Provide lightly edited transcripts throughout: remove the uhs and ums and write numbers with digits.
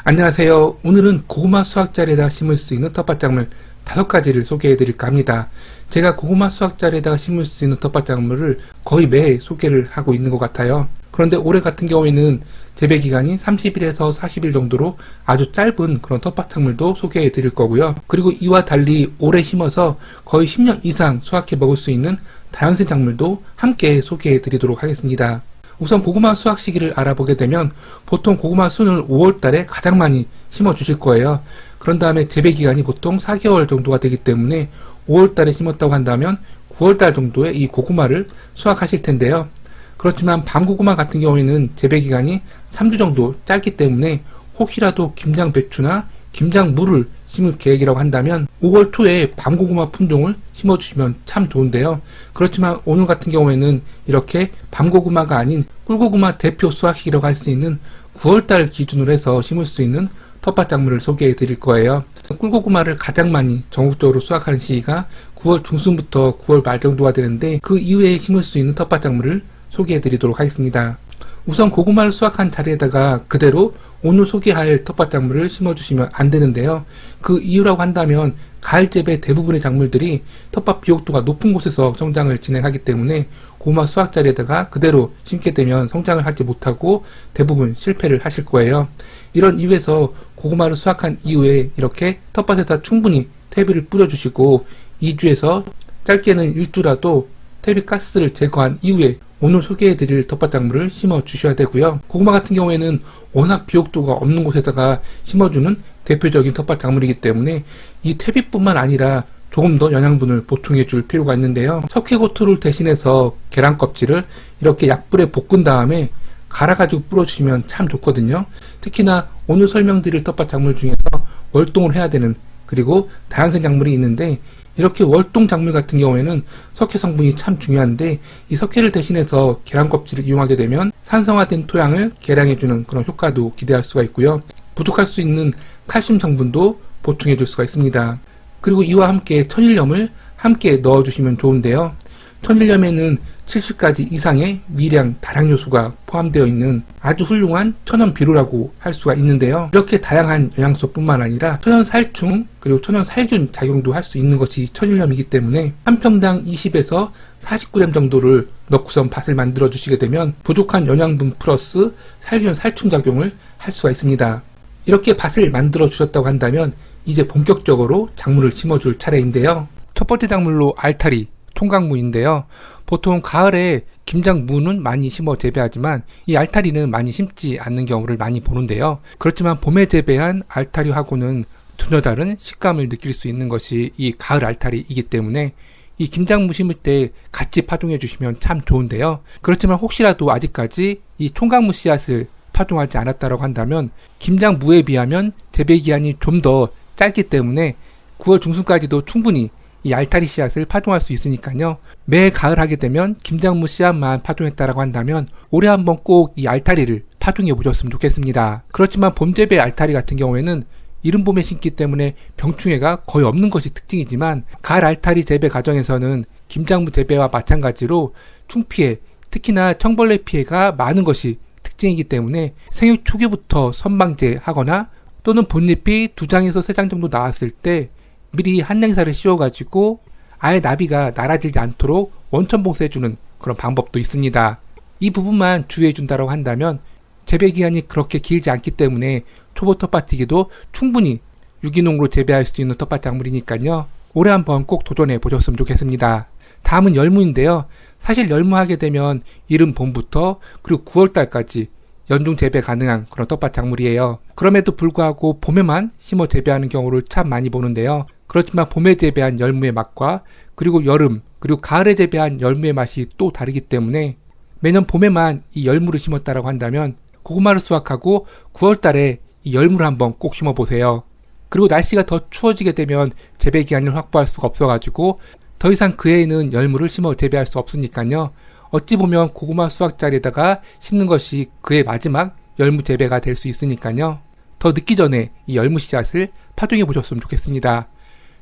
안녕하세요. 오늘은 고구마 수확자리에다가 심을 수 있는 텃밭작물 5가지를 소개해 드릴까 합니다. 제가 고구마 수확자리에다가 심을 수 있는 텃밭작물을 거의 매해 소개를 하고 있는 것 같아요. 그런데 올해 같은 경우에는 재배기간이 30일에서 40일 정도로 아주 짧은 그런 텃밭작물도 소개해 드릴 거고요. 그리고 이와 달리 올해 심어서 거의 10년 이상 수확해 먹을 수 있는 다연생 작물도 함께 소개해 드리도록 하겠습니다. 우선 고구마 수확 시기를 알아보게 되면 보통 고구마 순을 5월달에 가장 많이 심어 주실 거예요. 그런 다음에 재배 기간이 보통 4개월 정도가 되기 때문에 5월달에 심었다고 한다면 9월달 정도에 이 고구마를 수확하실 텐데요. 그렇지만 밤고구마 같은 경우에는 재배 기간이 3주 정도 짧기 때문에 혹시라도 김장 배추나 김장 무를 심을 계획이라고 한다면 5월 초에 밤고구마 품종을 심어주시면 참 좋은데요. 그렇지만 오늘 같은 경우에는 이렇게 밤고구마가 아닌 꿀고구마 대표 수확시기라고 할 수 있는 9월달 기준으로 해서 심을 수 있는 텃밭작물을 소개해 드릴 거예요. 꿀고구마를 가장 많이 전국적으로 수확하는 시기가 9월 중순부터 9월 말 정도가 되는데 그 이후에 심을 수 있는 텃밭작물을 소개해 드리도록 하겠습니다. 우선 고구마를 수확한 자리에다가 그대로 오늘 소개할 텃밭작물을 심어주시면 안 되는데요. 그 이유라고 한다면 가을 재배 대부분의 작물들이 텃밭 비옥도가 높은 곳에서 성장을 진행하기 때문에 고구마 수확 자리에다가 그대로 심게 되면 성장을 하지 못하고 대부분 실패를 하실 거예요. 이런 이유에서 고구마를 수확한 이후에 이렇게 텃밭에다 충분히 퇴비를 뿌려주시고 2주에서 짧게는 1주라도 퇴비 가스를 제거한 이후에 오늘 소개해드릴 텃밭작물을 심어 주셔야 되고요. 고구마 같은 경우에는 워낙 비옥도가 없는 곳에다가 심어주는 대표적인 텃밭작물이기 때문에 이 퇴비뿐만 아니라 조금 더 영양분을 보충해 줄 필요가 있는데요. 석회고토를 대신해서 계란 껍질을 이렇게 약불에 볶은 다음에 갈아가지고 뿌려주시면 참 좋거든요. 특히나 오늘 설명드릴 텃밭작물 중에서 월동을 해야 되는 그리고 다연생 작물이 있는데 이렇게 월동 작물 같은 경우에는 석회 성분이 참 중요한데 이 석회를 대신해서 계란 껍질을 이용하게 되면 산성화된 토양을 개량해주는 그런 효과도 기대할 수가 있고요. 부족할 수 있는 칼슘 성분도 보충해줄 수가 있습니다. 그리고 이와 함께 천일염을 함께 넣어주시면 좋은데요. 천일염에는 70가지 이상의 미량, 다량 요소가 포함되어 있는 아주 훌륭한 천연 비료라고 할 수가 있는데요. 이렇게 다양한 영양소뿐만 아니라 천연 살충 그리고 천연 살균 작용도 할 수 있는 것이 천일염이기 때문에 한 평당 20에서 49g 정도를 넣고선 밭을 만들어 주시게 되면 부족한 영양분 플러스 살균 살충 작용을 할 수가 있습니다. 이렇게 밭을 만들어 주셨다고 한다면 이제 본격적으로 작물을 심어줄 차례인데요. 첫 번째 작물로 알타리, 총각무인데요. 보통 가을에 김장무는 많이 심어 재배하지만 이 알타리는 많이 심지 않는 경우를 많이 보는데요. 그렇지만 봄에 재배한 알타리하고는 전혀 다른 식감을 느낄 수 있는 것이 이 가을 알타리이기 때문에 이 김장무 심을 때 같이 파종해 주시면 참 좋은데요. 그렇지만 혹시라도 아직까지 이 총각무 씨앗을 파종하지 않았다고 한다면 김장무에 비하면 재배기한이 좀 더 짧기 때문에 9월 중순까지도 충분히 이 알타리 씨앗을 파종할 수 있으니까요. 매 가을 하게 되면 김장무 씨앗만 파종했다라고 한다면 올해 한번 꼭 이 알타리를 파종해 보셨으면 좋겠습니다. 그렇지만 봄 재배 알타리 같은 경우에는 이른 봄에 심기 때문에 병충해가 거의 없는 것이 특징이지만 가을 알타리 재배 과정에서는 김장무 재배와 마찬가지로 충피해, 특히나 청벌레 피해가 많은 것이 특징이기 때문에 생육 초기부터 선방제하거나 또는 본잎이 2장에서 3장 정도 나왔을 때 미리 한냉사를 씌워가지고 아예 나비가 날아들지 않도록 원천 봉쇄해주는 그런 방법도 있습니다. 이 부분만 주의해준다고 한다면 재배기간이 그렇게 길지 않기 때문에 초보 텃밭이기도 충분히 유기농으로 재배할 수 있는 텃밭작물이니까요. 올해 한번 꼭 도전해 보셨으면 좋겠습니다. 다음은 열무인데요. 사실 열무하게 되면 이른 봄부터 그리고 9월달까지 연중 재배 가능한 그런 텃밭작물이에요. 그럼에도 불구하고 봄에만 심어 재배하는 경우를 참 많이 보는데요. 그렇지만 봄에 재배한 열무의 맛과 그리고 여름 그리고 가을에 재배한 열무의 맛이 또 다르기 때문에 매년 봄에만 이 열무를 심었다라고 한다면 고구마를 수확하고 9월달에 이 열무를 한번 꼭 심어보세요. 그리고 날씨가 더 추워지게 되면 재배 기한을 확보할 수가 없어가지고 더 이상 그 해에는 열무를 심어 재배할 수 없으니까요. 어찌 보면 고구마 수확 자리에다가 심는 것이 그의 마지막 열무 재배가 될 수 있으니까요. 더 늦기 전에 이 열무 씨앗을 파종해 보셨으면 좋겠습니다.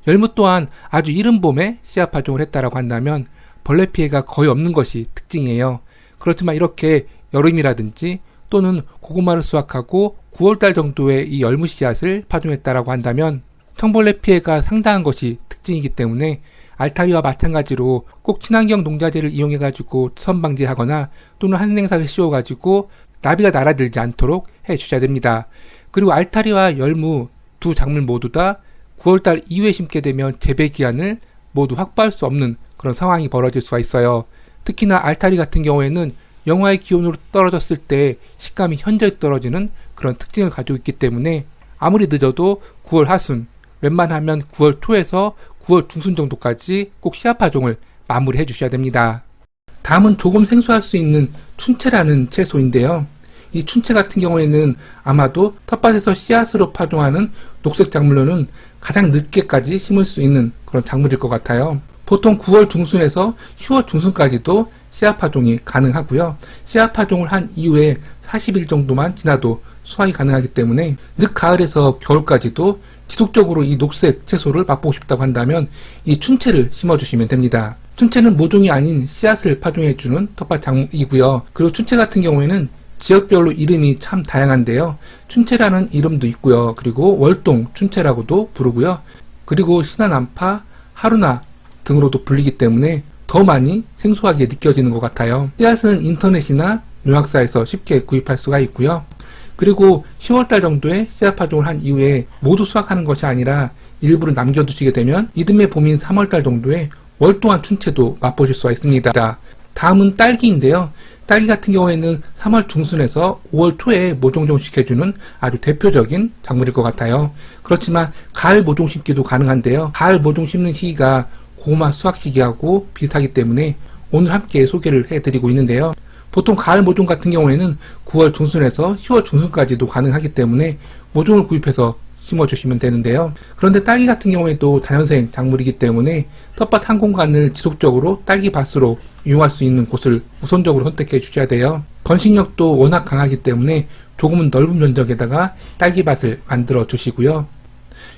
열무 또한 아주 이른 봄에 씨앗 파종을 했다라고 한다면 벌레 피해가 거의 없는 것이 특징이에요. 그렇지만 이렇게 여름이라든지 또는 고구마를 수확하고 9월달 정도에 이 열무 씨앗을 파종했다라고 한다면 청벌레 피해가 상당한 것이 특징이기 때문에 알타리와 마찬가지로 꼭 친환경 농자재를 이용해가지고 선방지하거나 또는 한생사를 씌워가지고 나비가 날아들지 않도록 해주셔야 됩니다. 그리고 알타리와 열무 두 작물 모두 다 9월달 이후에 심게 되면 재배기한을 모두 확보할 수 없는 그런 상황이 벌어질 수가 있어요. 특히나 알타리 같은 경우에는 영하의 기온으로 떨어졌을 때 식감이 현저히 떨어지는 그런 특징을 가지고 있기 때문에 아무리 늦어도 9월 하순, 웬만하면 9월 초에서 9월 중순 정도까지 꼭 씨앗 파종을 마무리해 주셔야 됩니다. 다음은 조금 생소할 수 있는 춘채라는 채소인데요. 이 춘채 같은 경우에는 아마도 텃밭에서 씨앗으로 파종하는 녹색 작물로는 가장 늦게까지 심을 수 있는 그런 작물일 것 같아요. 보통 9월 중순에서 10월 중순까지도 씨앗 파종이 가능하고요. 씨앗 파종을 한 이후에 40일 정도만 지나도 수확이 가능하기 때문에 늦가을에서 겨울까지도 지속적으로 이 녹색 채소를 맛보고 싶다고 한다면 이 춘채를 심어주시면 됩니다. 춘채는 모종이 아닌 씨앗을 파종해주는 텃밭 작물이고요. 그리고 춘채 같은 경우에는 지역별로 이름이 참 다양한데요. 춘채라는 이름도 있고요. 그리고 월동 춘채라고도 부르고요. 그리고 신화난파, 하루나 등으로도 불리기 때문에 더 많이 생소하게 느껴지는 것 같아요. 씨앗은 인터넷이나 농약사에서 쉽게 구입할 수가 있고요. 그리고 10월달 정도에 씨앗 파종을 한 이후에 모두 수확하는 것이 아니라 일부를 남겨두시게 되면 이듬해 봄인 3월달 정도에 월동한 춘채도 맛보실 수가 있습니다. 다음은 딸기인데요. 딸기 같은 경우에는 3월 중순에서 5월 초에 모종 심기해주는 아주 대표적인 작물일 것 같아요. 그렇지만 가을 모종 심기도 가능한데요. 가을 모종 심는 시기가 고구마 수확 시기하고 비슷하기 때문에 오늘 함께 소개를 해드리고 있는데요. 보통 가을 모종 같은 경우에는 9월 중순에서 10월 중순까지도 가능하기 때문에 모종을 구입해서 심어주시면 되는데요. 그런데 딸기 같은 경우에도 자연생 작물이기 때문에 텃밭 한 공간을 지속적으로 딸기밭으로 이용할 수 있는 곳을 우선적으로 선택해 주셔야 돼요. 번식력도 워낙 강하기 때문에 조금은 넓은 면적에다가 딸기밭을 만들어 주시고요.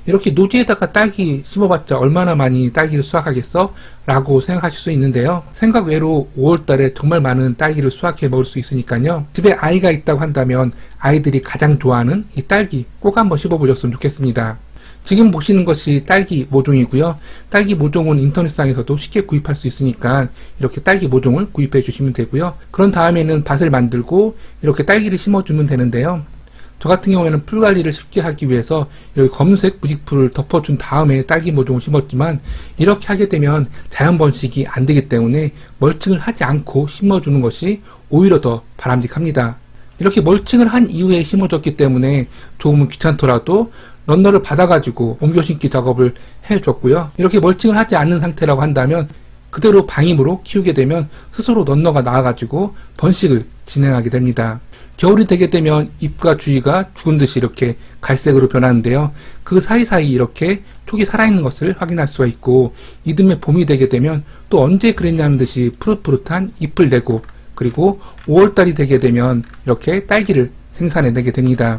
이렇게 노지에다가 딸기 심어봤자 얼마나 많이 딸기를 수확하겠어? 라고 생각하실 수 있는데요. 생각 외로 5월달에 정말 많은 딸기를 수확해 먹을 수 있으니까요. 집에 아이가 있다고 한다면 아이들이 가장 좋아하는 이 딸기 꼭 한번 씹어보셨으면 좋겠습니다. 지금 보시는 것이 딸기 모종이고요. 딸기 모종은 인터넷상에서도 쉽게 구입할 수 있으니까 이렇게 딸기 모종을 구입해 주시면 되고요. 그런 다음에는 밭을 만들고 이렇게 딸기를 심어주면 되는데요. 저 같은 경우에는 풀 관리를 쉽게 하기 위해서 여기 검은색 부직풀을 덮어준 다음에 딸기 모종을 심었지만 이렇게 하게 되면 자연 번식이 안 되기 때문에 멀칭을 하지 않고 심어주는 것이 오히려 더 바람직합니다. 이렇게 멀칭을 한 이후에 심어줬기 때문에 조금은 귀찮더라도 런너를 받아가지고 옮겨 심기 작업을 해줬고요. 이렇게 멀칭을 하지 않는 상태라고 한다면 그대로 방임으로 키우게 되면 스스로 런너가 나와가지고 번식을 진행하게 됩니다. 겨울이 되게 되면 잎과 주위가 죽은 듯이 이렇게 갈색으로 변하는데요. 그 사이사이 이렇게 톡이 살아있는 것을 확인할 수가 있고 이듬해 봄이 되게 되면 또 언제 그랬냐는 듯이 푸릇푸릇한 잎을 내고 그리고 5월달이 되게 되면 이렇게 딸기를 생산해내게 됩니다.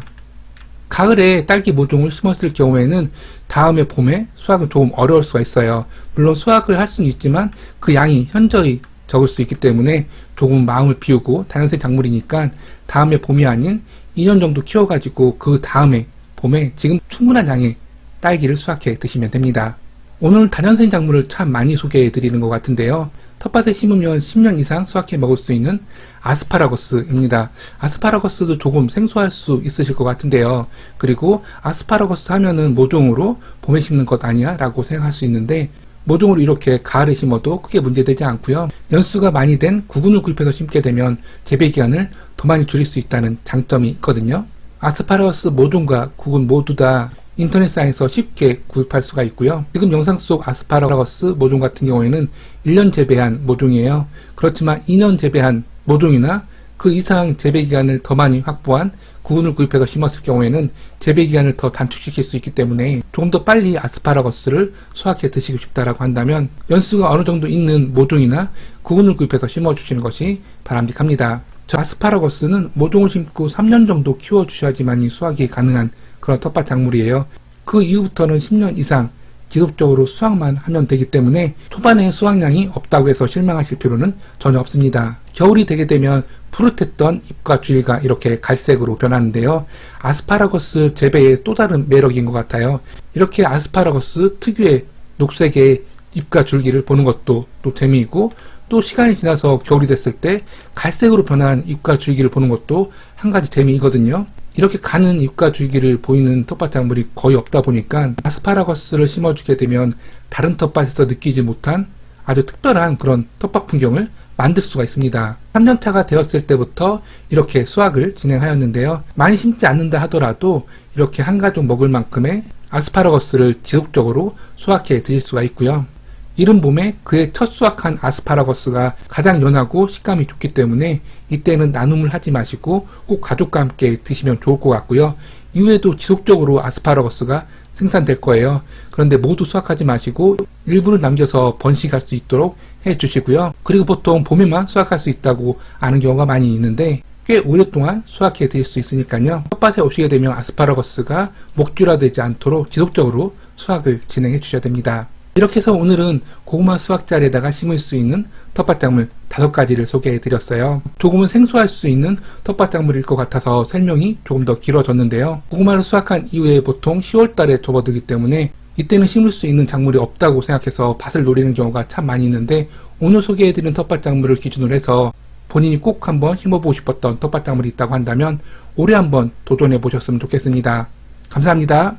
가을에 딸기 모종을 심었을 경우에는 다음에 봄에 수확은 조금 어려울 수가 있어요. 물론 수확을 할 수는 있지만 그 양이 현저히 적을 수 있기 때문에 조금 마음을 비우고 자연생 작물이니까 다음에 봄이 아닌 2년 정도 키워가지고 그 다음에 봄에 지금 충분한 양의 딸기를 수확해 드시면 됩니다. 오늘 다년생 작물을 참 많이 소개해 드리는 것 같은데요. 텃밭에 심으면 10년 이상 수확해 먹을 수 있는 아스파라거스입니다. 아스파라거스도 조금 생소할 수 있으실 것 같은데요. 그리고 아스파라거스 하면은 모종으로 봄에 심는 것 아니야? 라고 생각할 수 있는데 모종으로 이렇게 가을에 심어도 크게 문제되지 않고요. 연수가 많이 된 구근을 구입해서 심게 되면 재배기간을 더 많이 줄일 수 있다는 장점이 있거든요. 아스파라거스 모종과 구근 모두 다 인터넷상에서 쉽게 구입할 수가 있고요. 지금 영상 속 아스파라거스 모종 같은 경우에는 1년 재배한 모종이에요. 그렇지만 2년 재배한 모종이나 그 이상 재배기간을 더 많이 확보한 구근을 구입해서 심었을 경우에는 재배기간을 더 단축시킬 수 있기 때문에 조금 더 빨리 아스파라거스를 수확해 드시고 싶다라고 한다면 연수가 어느 정도 있는 모종이나 구근을 구입해서 심어주시는 것이 바람직합니다. 저 아스파라거스는 모종을 심고 3년 정도 키워주셔야지만이 수확이 가능한 그런 텃밭 작물이에요. 그 이후부터는 10년 이상 지속적으로 수확만 하면 되기 때문에 초반에 수확량이 없다고 해서 실망하실 필요는 전혀 없습니다. 겨울이 되게 되면 푸릇했던 잎과 줄기가 이렇게 갈색으로 변하는데요. 아스파라거스 재배의 또 다른 매력인 것 같아요. 이렇게 아스파라거스 특유의 녹색의 잎과 줄기를 보는 것도 또 재미있고, 또 시간이 지나서 겨울이 됐을 때 갈색으로 변한 잎과 줄기를 보는 것도 한 가지 재미이거든요. 이렇게 가는 잎과 줄기를 보이는 텃밭작물이 거의 없다 보니까 아스파라거스를 심어주게 되면 다른 텃밭에서 느끼지 못한 아주 특별한 그런 텃밭 풍경을 만들 수가 있습니다. 3년차가 되었을 때부터 이렇게 수확을 진행하였는데요. 많이 심지 않는다 하더라도 이렇게 한 가족 먹을 만큼의 아스파라거스를 지속적으로 수확해 드실 수가 있고요. 이른 봄에 그의 첫 수확한 아스파라거스가 가장 연하고 식감이 좋기 때문에 이때는 나눔을 하지 마시고 꼭 가족과 함께 드시면 좋을 것 같고요. 이후에도 지속적으로 아스파라거스가 생산될 거예요. 그런데 모두 수확하지 마시고 일부를 남겨서 번식할 수 있도록 해 주시고요. 그리고 보통 봄에만 수확할 수 있다고 아는 경우가 많이 있는데 꽤 오랫동안 수확해 드실 수 있으니까요. 텃밭에 오시게 되면 아스파라거스가 목줄화되지 않도록 지속적으로 수확을 진행해 주셔야 됩니다. 이렇게 해서 오늘은 고구마 수확자리에다가 심을 수 있는 텃밭작물 5가지를 소개해 드렸어요. 조금은 생소할 수 있는 텃밭작물일 것 같아서 설명이 조금 더 길어졌는데요. 고구마를 수확한 이후에 보통 10월달에 접어들기 때문에 이때는 심을 수 있는 작물이 없다고 생각해서 밭을 노리는 경우가 참 많이 있는데, 오늘 소개해 드린 텃밭작물을 기준으로 해서 본인이 꼭 한번 심어보고 싶었던 텃밭작물이 있다고 한다면 올해 한번 도전해 보셨으면 좋겠습니다. 감사합니다.